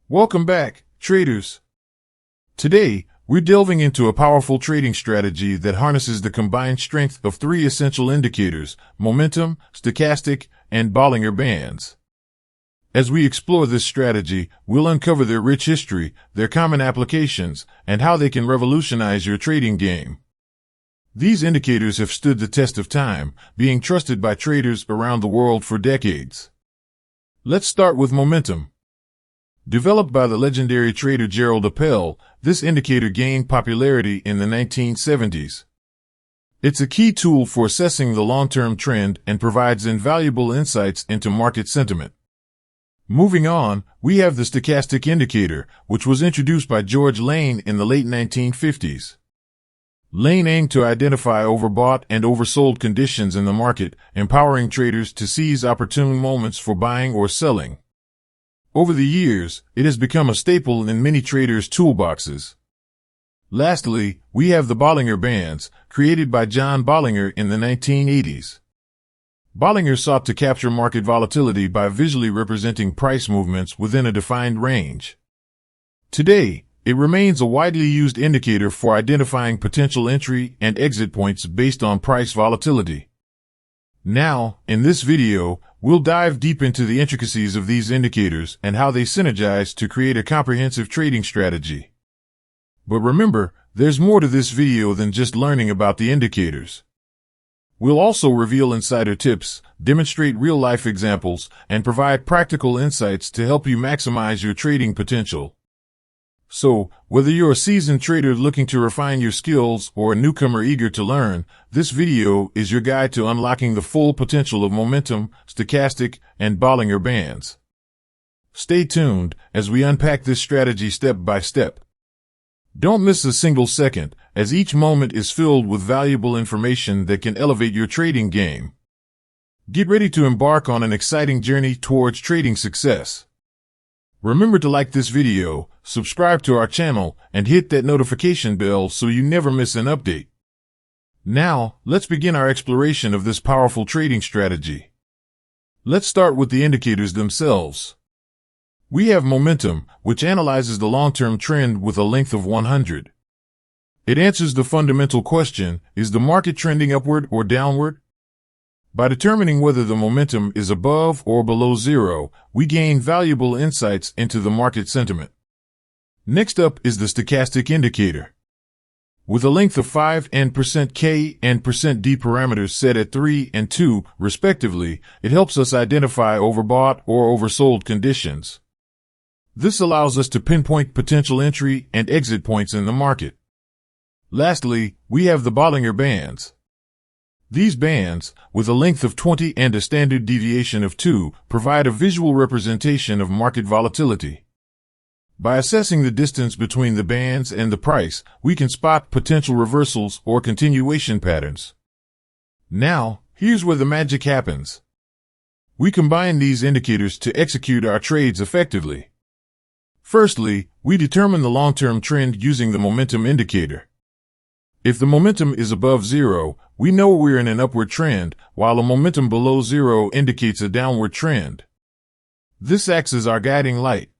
Welcome back, traders. Today, we're delving into a powerful trading strategy that harnesses the combined strength of three essential indicators: momentum, stochastic, and Bollinger Bands. As we explore this strategy, we'll uncover their rich history, their common applications, and how they can revolutionize your trading game. These indicators have stood the test of time, being trusted by traders around the world for decades. Let's start with momentum. Developed by the legendary trader Gerald Appel, this indicator gained popularity in the 1970s. It's a key tool for assessing the long-term trend and provides invaluable insights into market sentiment. Moving on, we have the stochastic indicator, which was introduced by George Lane in the late 1950s. Lane aimed to identify overbought and oversold conditions in the market, empowering traders to seize opportune moments for buying or selling. Over the years, it has become a staple in many traders' toolboxes. Lastly, we have the Bollinger Bands, created by John Bollinger in the 1980s. Bollinger sought to capture market volatility by visually representing price movements within a defined range. Today, it remains a widely used indicator for identifying potential entry and exit points based on price volatility. Now, in this video, we'll dive deep into the intricacies of these indicators and how they synergize to create a comprehensive trading strategy. But remember, there's more to this video than just learning about the indicators. We'll also reveal insider tips, demonstrate real-life examples, and provide practical insights to help you maximize your trading potential. So, whether you're a seasoned trader looking to refine your skills or a newcomer eager to learn, this video is your guide to unlocking the full potential of momentum, stochastic, and Bollinger Bands. Stay tuned as we unpack this strategy step by step. Don't miss a single second, as each moment is filled with valuable information that can elevate your trading game. Get ready to embark on an exciting journey towards trading success. Remember to like this video, subscribe to our channel, and hit that notification bell so you never miss an update. Now, let's begin our exploration of this powerful trading strategy. Let's start with the indicators themselves. We have momentum, which analyzes the long-term trend with a length of 100. It answers the fundamental question, is the market trending upward or downward? By determining whether the momentum is above or below zero, we gain valuable insights into the market sentiment. Next up is the stochastic indicator. With a length of 5 and %K and %D parameters set at 3 and 2, respectively, it helps us identify overbought or oversold conditions. This allows us to pinpoint potential entry and exit points in the market. Lastly, we have the Bollinger Bands. These bands, with a length of 20 and a standard deviation of 2, provide a visual representation of market volatility. By assessing the distance between the bands and the price, we can spot potential reversals or continuation patterns. Now, here's where the magic happens. We combine these indicators to execute our trades effectively. Firstly, we determine the long-term trend using the momentum indicator. If the momentum is above zero, we know we're in an upward trend, while a momentum below zero indicates a downward trend. This acts as our guiding light.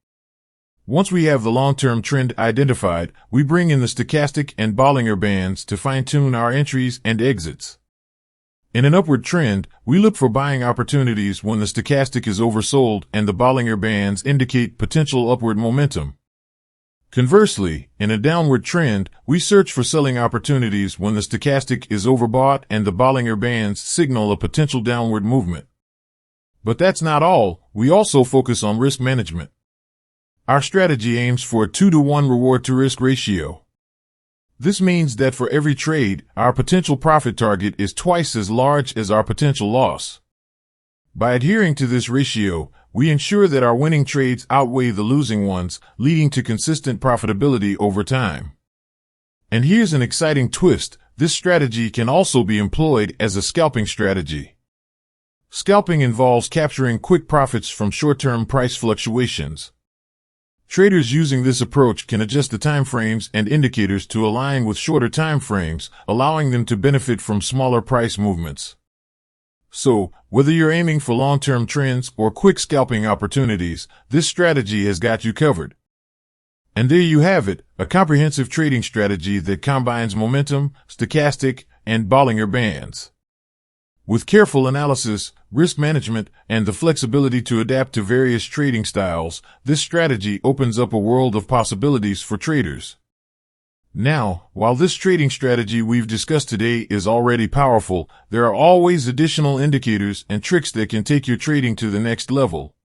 Once we have the long-term trend identified, we bring in the stochastic and Bollinger Bands to fine-tune our entries and exits. In an upward trend, we look for buying opportunities when the stochastic is oversold and the Bollinger Bands indicate potential upward momentum. Conversely, in a downward trend, we search for selling opportunities when the stochastic is overbought and the Bollinger Bands signal a potential downward movement. But that's not all. We also focus on risk management. Our strategy aims for a 2-to-1 reward-to-risk ratio. This means that for every trade, our potential profit target is twice as large as our potential loss. By adhering to this ratio, we ensure that our winning trades outweigh the losing ones, leading to consistent profitability over time. And here's an exciting twist: this strategy can also be employed as a scalping strategy. Scalping involves capturing quick profits from short-term price fluctuations. Traders using this approach can adjust the time frames and indicators to align with shorter time frames, allowing them to benefit from smaller price movements. So, whether you're aiming for long-term trends or quick scalping opportunities, this strategy has got you covered. And there you have it, a comprehensive trading strategy that combines momentum, stochastic, and Bollinger Bands. With careful analysis, risk management, and the flexibility to adapt to various trading styles, this strategy opens up a world of possibilities for traders. Now, while this trading strategy we've discussed today is already powerful, there are always additional indicators and tricks that can take your trading to the next level.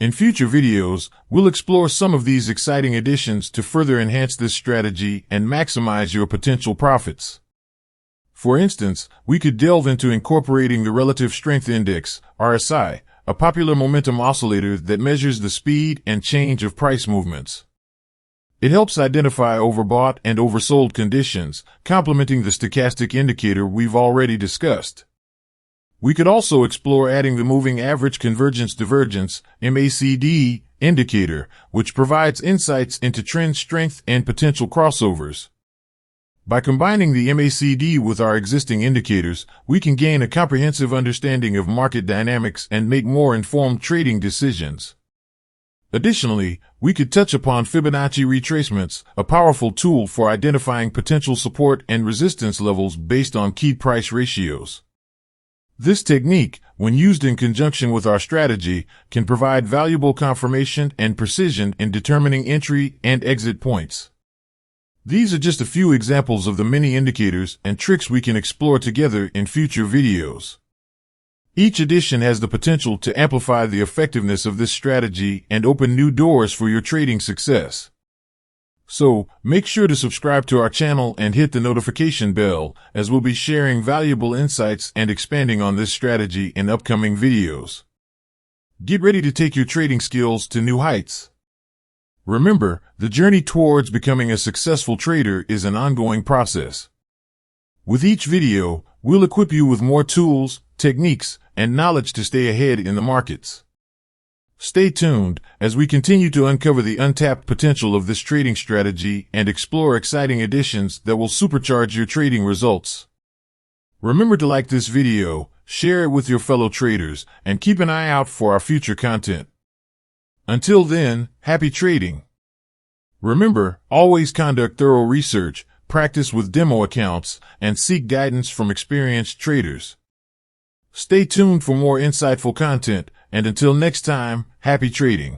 In future videos, we'll explore some of these exciting additions to further enhance this strategy and maximize your potential profits. For instance, we could delve into incorporating the Relative Strength Index, RSI, a popular momentum oscillator that measures the speed and change of price movements. It helps identify overbought and oversold conditions, complementing the stochastic indicator we've already discussed. We could also explore adding the Moving Average Convergence Divergence, MACD, indicator, which provides insights into trend strength and potential crossovers. By combining the MACD with our existing indicators, we can gain a comprehensive understanding of market dynamics and make more informed trading decisions. Additionally, we could touch upon Fibonacci retracements, a powerful tool for identifying potential support and resistance levels based on key price ratios. This technique, when used in conjunction with our strategy, can provide valuable confirmation and precision in determining entry and exit points. These are just a few examples of the many indicators and tricks we can explore together in future videos. Each addition has the potential to amplify the effectiveness of this strategy and open new doors for your trading success. So, make sure to subscribe to our channel and hit the notification bell, as we'll be sharing valuable insights and expanding on this strategy in upcoming videos. Get ready to take your trading skills to new heights. Remember, the journey towards becoming a successful trader is an ongoing process. With each video, we'll equip you with more tools, techniques, and knowledge to stay ahead in the markets. Stay tuned as we continue to uncover the untapped potential of this trading strategy and explore exciting additions that will supercharge your trading results. Remember to like this video, share it with your fellow traders, and keep an eye out for our future content. Until then, happy trading. Remember, always conduct thorough research, practice with demo accounts, and seek guidance from experienced traders. Stay tuned for more insightful content, and until next time, happy trading.